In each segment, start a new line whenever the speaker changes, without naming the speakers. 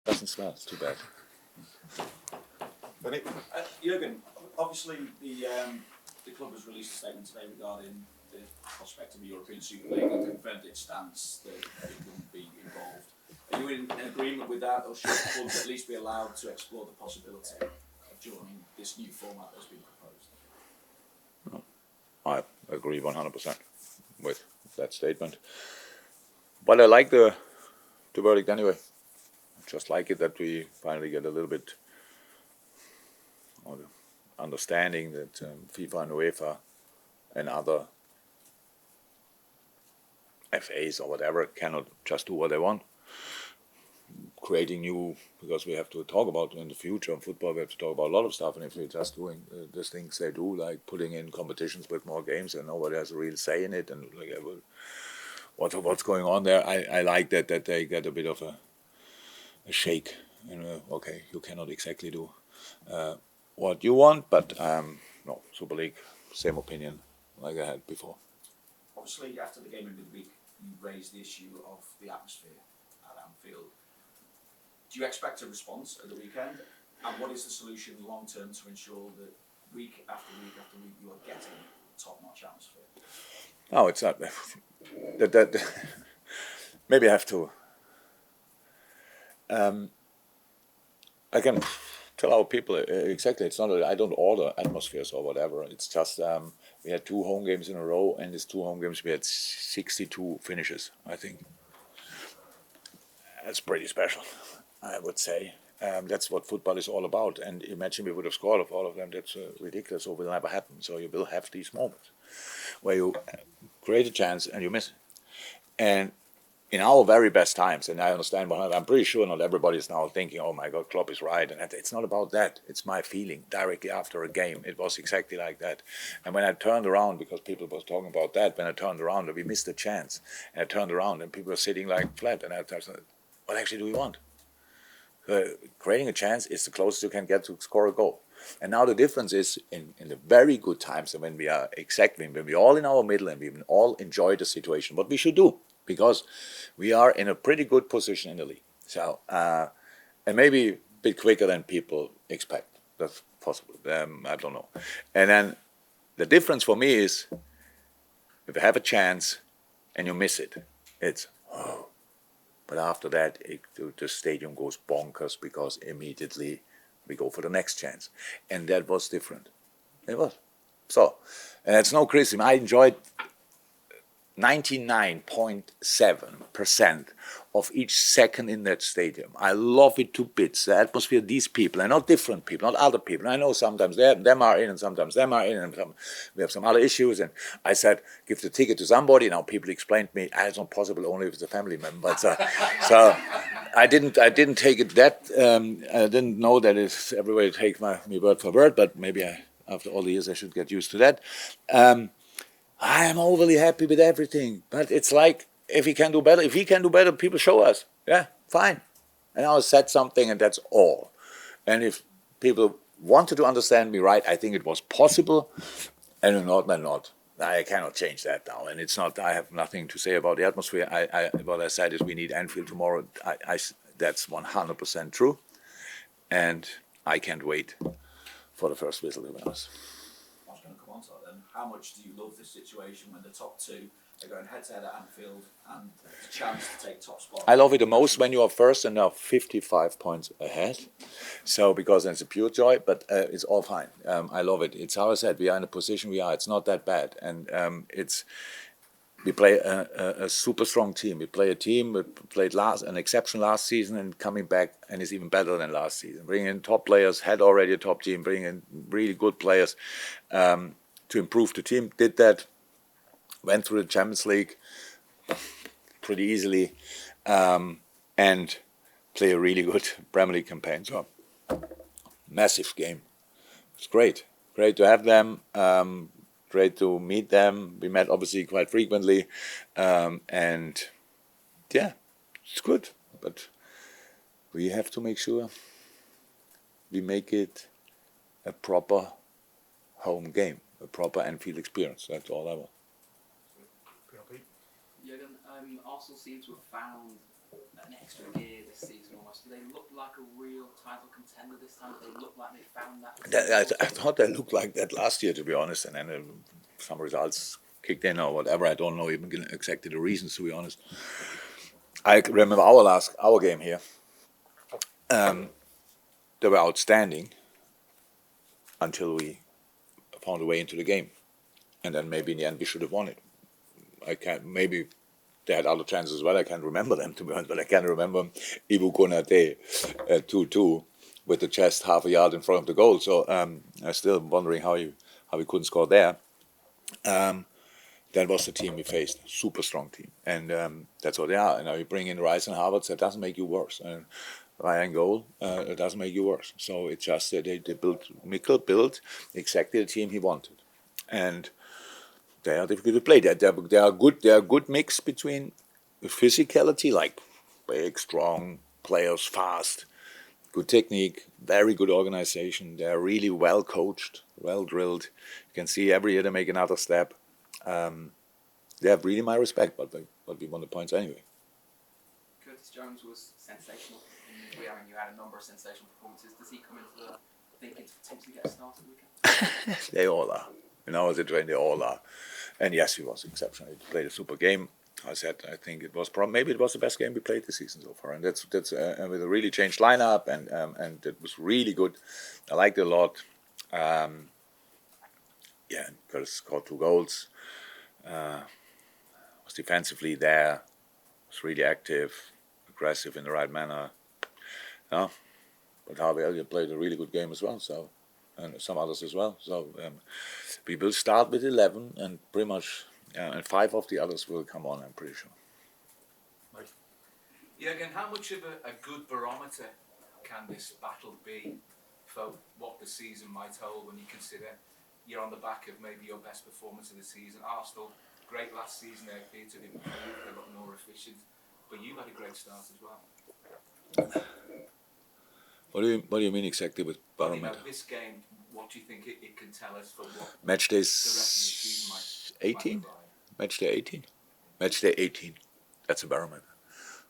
Doesn't smell. It's too bad.
Jurgen, obviously the club has released a statement today regarding the prospect of a European Super League and confirmed its stance that it wouldn't be involved. Are you in agreement with that, or should clubs at least be allowed to explore the possibility of joining this new format that's been proposed?
I agree 100% with that statement. But I like the verdict anyway. Just like it that we finally get a little bit of understanding that FIFA and UEFA and other FAs or whatever cannot just do what they want. Creating new, because we have to talk about in the future of football, we have to talk about a lot of stuff, and if we're just doing the things they do, like putting in competitions with more games and nobody has a real say in it, and like, what's going on there, I like that they get a bit of a shake. Okay, you cannot exactly do what you want, but no, Super League, same opinion like I had before.
Obviously, after the game in midweek, you raised the issue of the atmosphere at Anfield. Do you expect a response at the weekend? And what is the solution long term to ensure that week after week after week you are getting top-notch atmosphere?
No, it's not. That maybe I have to. I can tell our people exactly. It's not. I don't order atmospheres or whatever. It's just we had 2 home games in a row, and these 2 home games we had 62 finishes. I think that's pretty special, I would say. That's what football is all about. And imagine we would have scored of all of them. That's ridiculous. So it will never happen. So you will have these moments where you create a chance and you miss it. And in our very best times, and I understand, I'm pretty sure not everybody is now thinking, oh my God, Klopp is right. And it's not about that. It's my feeling directly after a game. It was exactly like that. And when I turned around, because people were talking about that, when I turned around, we missed a chance. And I turned around and people were sitting like flat. And I thought, what actually do we want? Creating a chance is the closest you can get to score a goal. And now the difference is in the very good times, and when we are when we're all in our middle and we all enjoy the situation, what we should do, because we are in a pretty good position in the league. So, and maybe a bit quicker than people expect. That's possible. I don't know. And then the difference for me is if you have a chance and you miss it, it's oh. But after that, the stadium goes bonkers because immediately we go for the next chance. And that was different. It was. So, and it's no criticism. I enjoyed 99.7% of each second in that stadium. I love it to bits. The atmosphere, these people, and not different people, not other people. I know sometimes them are in and sometimes them are in, and we have some other issues. And I said, give the ticket to somebody. Now people explained to me, it's not possible only if it's a family member. But, so I didn't take it that. I didn't know that everybody take me word for word. But maybe after all the years I should get used to that. I am overly happy with everything, but it's like if he can do better, people show us. Yeah, fine. And I said something, and that's all. And if people wanted to understand me right, I think it was possible, and if not, then not. I cannot change that now, and it's not. I have nothing to say about the atmosphere. What I said is we need Anfield tomorrow. That's 100% true, and I can't wait for the first whistle, to be honest.
How much do you love this situation when the top 2 are going head-to-head at Anfield and the chance to take top spot?
I love it the most when you are first and now 55 points ahead. So because it's a pure joy, but it's all fine. I love it. It's how I said, we are in the position we are. It's not that bad. And we play a super strong team. We play a team that played an exception last season and coming back and is even better than last season. Bringing in top players, had already a top team, bringing in really good players. To improve the team, did that, went through the Champions League pretty easily, and play a really good Premier League campaign. So, massive game. It's great to have them, great to meet them. We met obviously quite frequently, and yeah, it's good. But we have to make sure we make it a proper home game. A proper Anfield experience. That's all I want.
Jurgen, Arsenal seem to have found an extra gear this season almost. Do they look like like a real title contender this time? They look like they found that.
I thought they looked like that last year, to be honest, and then some results kicked in or whatever. I don't know even exactly the reasons, to be honest. I remember our game here. They were outstanding until we found a way into the game, and then maybe in the end we should have won it. Maybe they had other chances as well. I can't remember them, to be honest, but I can remember Ibu Konate 2-2 with the chest half a yard in front of the goal. So I'm still wondering how we couldn't score there. That was the team we faced, super strong team, and that's what they are. And now you bring in Rice and Havertz, that doesn't make you worse. Ryan goal, it doesn't make you worse. So it's just that Mikkel built exactly the team he wanted, and they are difficult to play. They are good. They are a good mix between physicality, like big, strong players, fast, good technique, very good organization. They are really well coached, well drilled. You can see every year they make another step. They have really my respect, but we won the points anyway.
Curtis Jones was sensational in midweek, and you had a number of sensational performances. Does he come into the thinking to potentially get a start at the weekend?
They all are. In our situation, they all are. And yes, he was exceptional. He played a super game. I said, I think it was maybe it was the best game we played this season so far, and that's with a really changed lineup, and it was really good. I liked it a lot. Curtis scored 2 goals. Was defensively there. Was really active, aggressive in the right manner. Yeah, but Harvey Elliott played a really good game as well. So, and some others as well. So we will start with 11, and pretty much, and 5 of the others will come on. I'm pretty sure.
Jurgen, how much of a good barometer can this battle be for what the season might hold when you consider you're on the back of maybe your best performance of the season? Arsenal, great last season, they appear to have improved, they're a lot more efficient, but you've had a great start as well.
What do you mean exactly with barometer?
This game, what do you think it can tell us for what
Match day
the rest of the season might
18?
provide?
Match day 18? Match day 18. That's a barometer.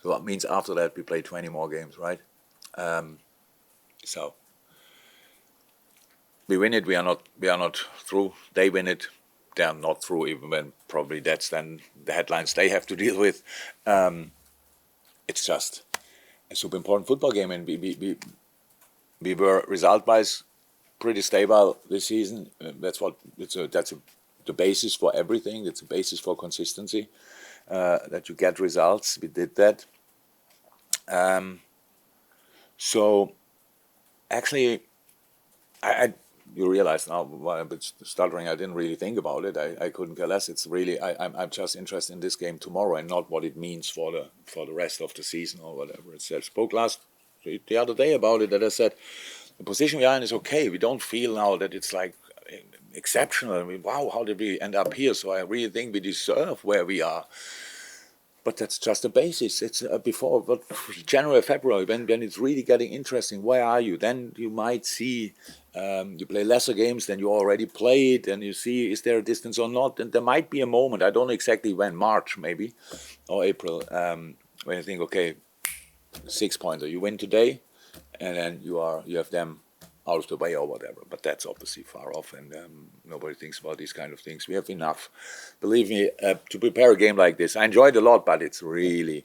So that means after that we play 20 more games, right? So we win it. We are not through. They win it. They are not through. Even when probably that's then the headlines they have to deal with. It's just a super important football game, and we were result-wise pretty stable this season. That's the basis for everything. It's a basis for consistency. That you get results. We did that. So actually, you realize now while I'm stuttering, I didn't really think about it. I couldn't care less. It's really I'm just interested in this game tomorrow and not what it means for the rest of the season or whatever. I spoke the other day about it, that I said the position we are in is okay. We don't feel now that it's like exceptional. I mean, wow, how did we end up here? So I really think we deserve where we are. But that's just the basis. It's before January, February, when it's really getting interesting. Where are you? Then you might see you play lesser games than you already played, and you see is there a distance or not. And there might be a moment. I don't know exactly when, March maybe, or April, when you think, okay, 6-pointer, you win today, and then you have them out of the way or whatever. But that's obviously far off, and nobody thinks about these kind of things. We have enough, believe me, to prepare a game like this. I enjoyed it a lot, but it's really,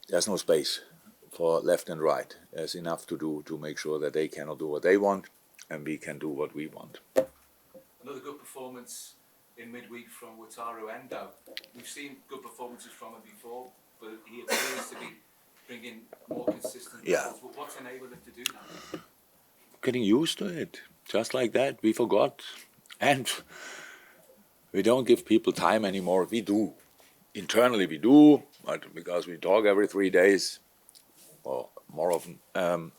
there's no space for left and right. There's enough to do to make sure that they cannot do what they want, and we can do what we want.
Another good performance in midweek from Wataru Endo. We've seen good performances from him before, but he appears to be bringing more consistent results. But what's enabled him to do that?
Getting used to it, just like that. We forgot, and we don't give people time anymore. We do. Internally we do, but because we talk every 3 days, or more often,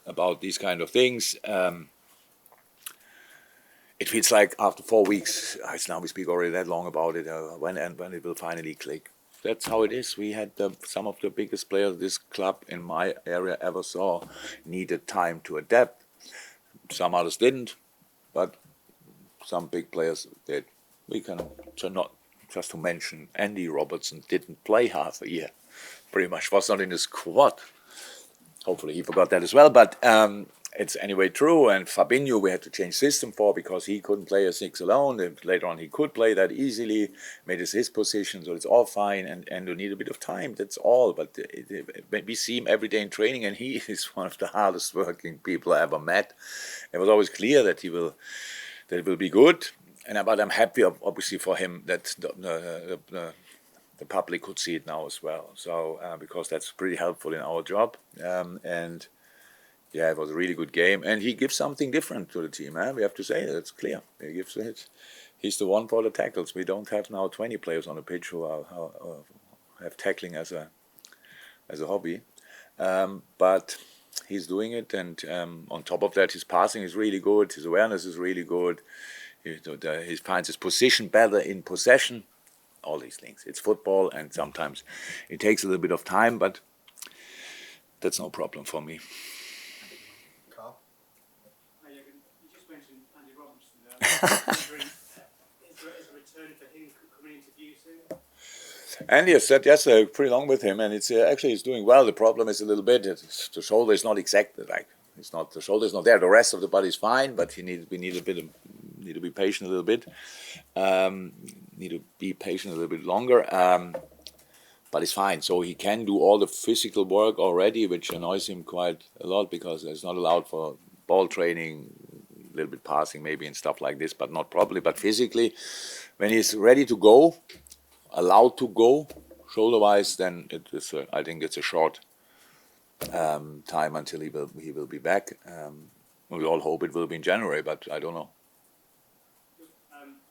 about these kind of things, it feels like after 4 weeks, now we speak already that long about it, when it will finally click. That's how it is. We had some of the biggest players this club in my area ever saw needed time to adapt. Some others didn't, but some big players did. We can not just to mention Andy Robertson didn't play half a year, pretty much was not in the squad. hopefully he forgot that as well. But it's anyway true. And Fabinho, we had to change system for because he couldn't play a 6 alone. And later on, he could play that easily, made it his position, so it's all fine. And you need a bit of time. That's all. But we see him every day in training, and he is one of the hardest working people I ever met. It was always clear that it will be good. But I'm happy, obviously, for him that the public could see it now as well. So because that's pretty helpful in our job. And yeah, it was a really good game, and he gives something different to the team. We have to say that's clear. He gives it. He's the one for the tackles. We don't have now 20 players on the pitch who have tackling as a hobby, but he's doing it. And on top of that, his passing is really good. His awareness is really good. He finds his position better in possession. All these things. It's football, and sometimes it takes a little bit of time, but that's no problem for me.
Carl?
Hi, Jurgen. You just mentioned Andy Robertson there. Is there a return for him coming into view soon?
Andy has said yes, pretty long with him, and it's actually he's doing well. The problem is a little bit the shoulder is not exactly like the shoulder is not there. The rest of the body is fine, but we need to be patient a little bit. Need to be patient a little bit longer. But it's fine. So he can do all the physical work already, which annoys him quite a lot because it's not allowed for ball training, a little bit passing maybe and stuff like this, but not properly. But physically, when he's ready to go, allowed to go, shoulder-wise, then I think it's a short time until he will be back. We all hope it will be in January, but I don't know.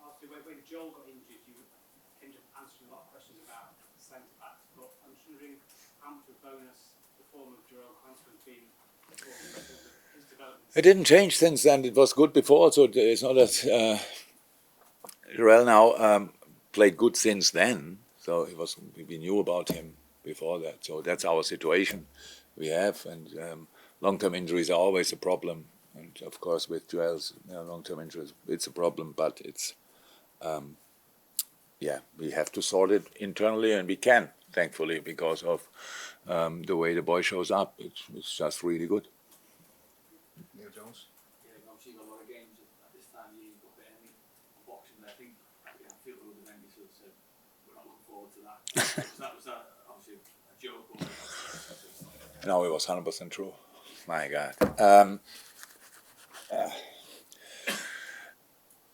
After when Joel got injured, you ended up answering a lot of questions about centre backs. But I'm just wondering how much of a bonus the form of Jurgen Klopp has been for his development.
It didn't change since then. It was good before, so it's not that Jurel now played good since then. So we knew about him before that. So that's our situation we have, and long-term injuries are always a problem. And of course, with Joel's long-term injuries, it's a problem. But it's we have to sort it internally, and we can, thankfully, because of the way the boy shows up. It's just really good.
Neil Jones?
Yeah, obviously you've got a lot of games at this time of year. You've got Burnley, boxing. I think Anfield would have ended sort of said we're not looking forward to that. was that obviously a joke? Or
No, it was 100% true. My God.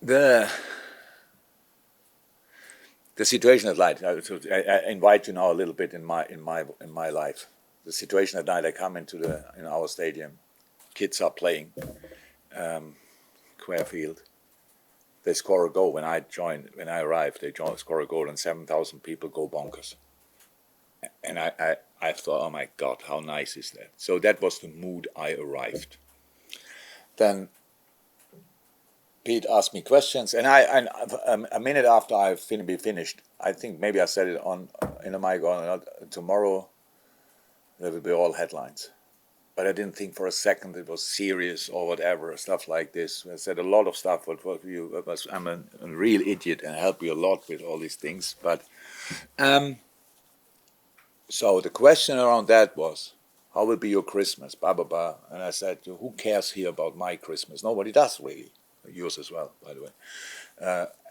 The situation at night. I invite you now a little bit in my life. The situation at night. I come into our stadium. Kids are playing. Quarefield. They score a goal when I arrived. They score a goal, and 7,000 people go bonkers. And I thought, oh my God, how nice is that? So that was the mood I arrived. Then Pete asked me questions, and a minute after I finished, I think maybe I said it in the mic tomorrow. There will be all headlines, but I didn't think for a second it was serious or whatever stuff like this. I said a lot of stuff. I'm a real idiot and help you a lot with all these things, but. So the question around that was, how will be your Christmas, blah, blah, blah. And I said, who cares here about my Christmas? Nobody does, really. Yours as well, by the way.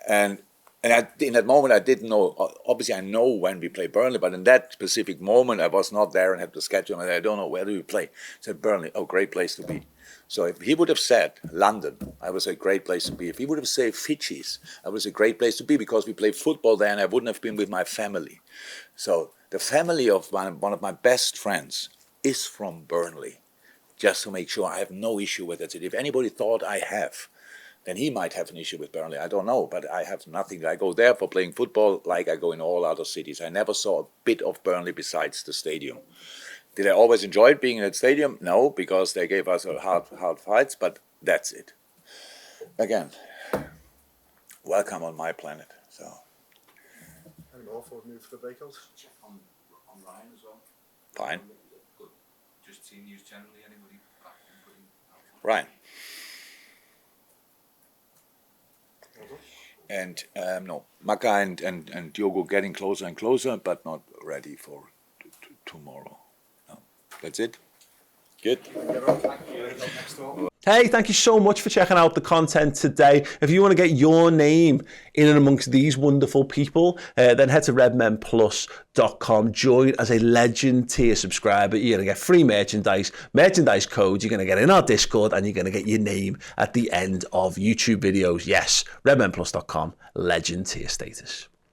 And in that moment, I didn't know. Obviously, I know when we play Burnley, but in that specific moment, I was not there and had to schedule. And I don't know, where do we play? I said, Burnley, great place to be. So if he would have said London, I would say great place to be. If he would have said Fidji's, I would say great place to be because we play football there and I wouldn't have been with my family. So the family of one of my best friends is from Burnley, just to make sure I have no issue with it. If anybody thought I have, then he might have an issue with Burnley. I don't know, but I have nothing. I go there for playing football like I go in all other cities. I never saw a bit of Burnley besides the stadium. Did I always enjoy being in that stadium? No, because they gave us hard fights, but that's it. Again, welcome on my planet. So.
Any more for move for the breakout?
Check on Ryan as well.
Fine.
Good. Just team news generally. Anybody back and putting out?
Ryan. And no, Maka and Diogo getting closer and closer, but not ready for tomorrow. No, that's it. Good.
Next door.
Hey, thank you so much for checking out the content today. If you want to get your name in and amongst these wonderful people, then head to redmenplus.com. Join as a legend tier subscriber. You're going to get free merchandise codes. You're going to get in our Discord, and you're going to get your name at the end of YouTube videos. Yes, redmenplus.com, legend tier status.